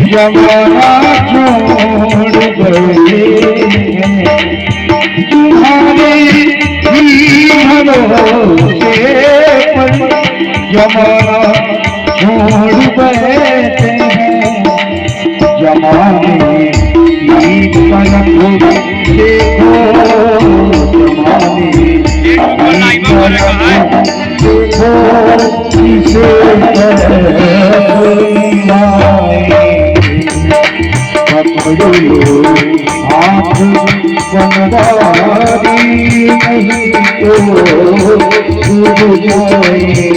जमाना छोड़ गए तुम्हारे ही भरोसे पर, जमाना छोड़ बैठे हैं। जमाने की पलक देखो, जमाने की पलक देखो, किसे पकड़ो हाथ बनवारी, नहीं तो डूब जाएंगे।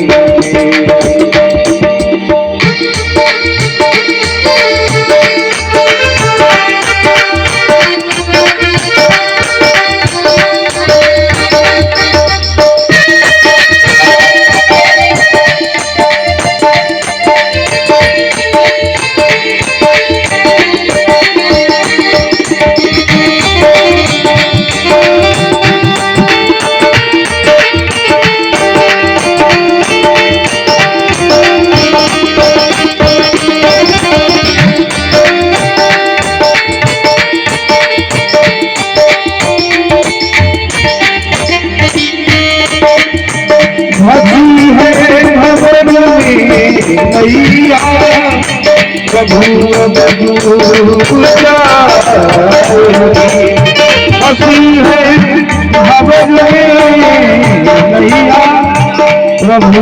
मैया प्रभु हसी है भवन मैया प्रभु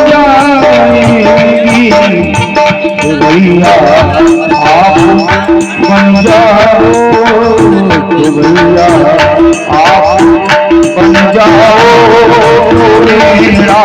जाएगी। भैया आप बन जाओ, भैया आप बन जाओ मेरा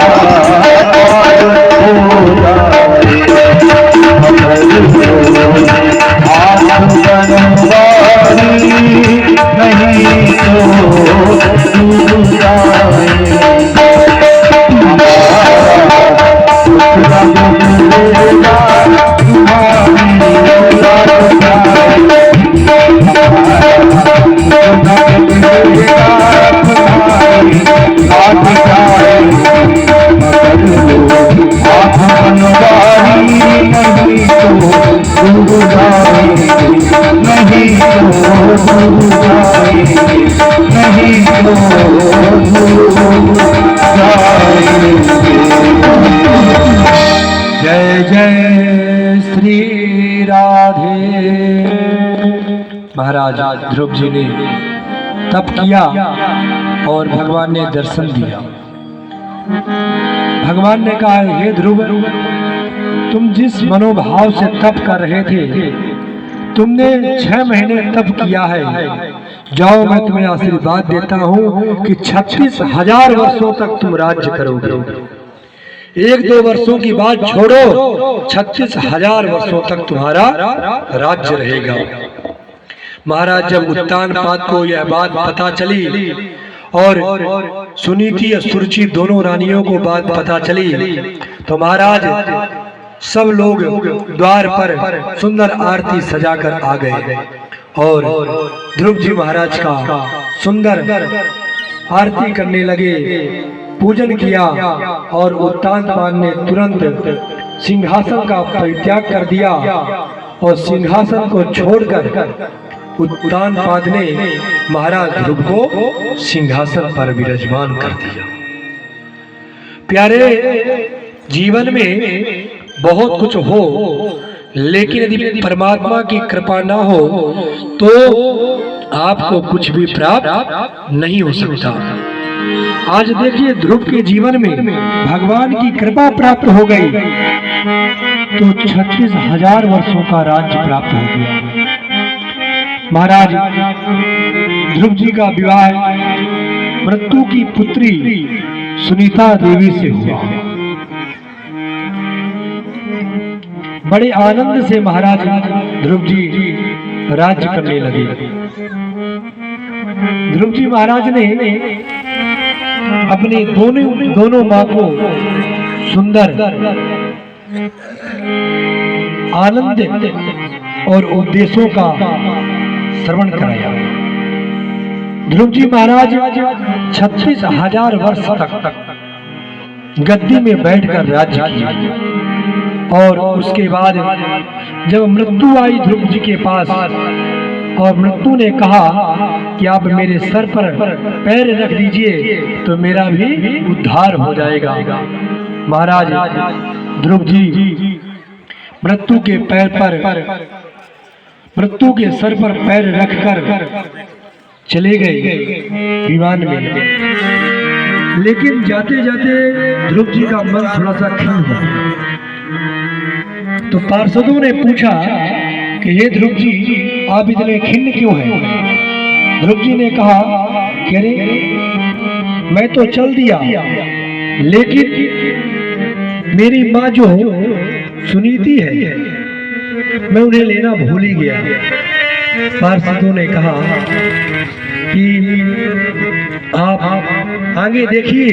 नहीं तो जय जय श्री राधे। महाराज ध्रुव जी ने तप किया और भगवान ने दर्शन दिया। भगवान ने कहा, हे ध्रुव, तुम जिस मनोभाव से तप कर रहे थे, तुमने 6 महीने तप किया है। जाओ, मैं तुम्हें आशीर्वाद देता हूँ कि 36,000 वर्षों तक तुम राज्य करोगे। 1-2 वर्षों की बात छोड़ो, 36,000 वर्षों तक तुम्हारा राज्य रहेगा। महाराज जब उत्तानपाद को यह बात पता चली और सुनीति और सुरुचि दोनों रानियों को बात पता चली, तो महाराज सब लोग द्वार पर सुंदर आरती सजाकर आ गए और ध्रुव जी महाराज का सुंदर आरती करने लगे, पूजन किया। और उत्तानपाद ने तुरंत सिंहासन का परित्याग कर दिया और सिंहासन को छोड़कर उत्तानपाद ने महाराज ध्रुव को सिंहासन पर विराजमान कर दिया। प्यारे, जीवन में बहुत कुछ हो, लेकिन यदि परमात्मा की कृपा ना हो तो आपको कुछ भी प्राप्त नहीं हो सकता। आज देखिए, ध्रुव के जीवन में भगवान की कृपा प्राप्त हो गई तो 36,000 वर्षों का राज्य प्राप्त हो गया। महाराज ध्रुव जी का विवाह मृत्यु की पुत्री सुनीता देवी से हुआ। बड़े आनंद से महाराज ध्रुव जी राज्य करने लगे। ध्रुव जी महाराज ने अपने दोनों माँ को सुंदर, आनंद और उपदेशों का श्रवण कराया। ध्रुव जी महाराज 36,000 वर्ष तक गद्दी में बैठकर राज्य किया। और उसके बाद जब मृत्यु आई ध्रुव जी के पास और मृत्यु ने कहा कि आप मेरे सर पर पैर रख दीजिए तो मेरा भी उद्धार हो जाएगा। महाराज ध्रुव जी मृत्यु के पैर पर मृत्यु के सर पर पैर रखकर चले गए विमान में। लेकिन जाते जाते ध्रुव जी का मन थोड़ा सा खिन्न हुआ, तो पार्षदों ने पूछा कि हे ध्रुव जी आप इतने खिन्न क्यों हैं? ध्रुव जी ने कहा कि अरे मैं तो चल दिया, लेकिन मेरी माँ जो सुनीति है मैं उन्हें लेना भूल ही गया। पार्षदों ने कहा कि आप आगे देखिए।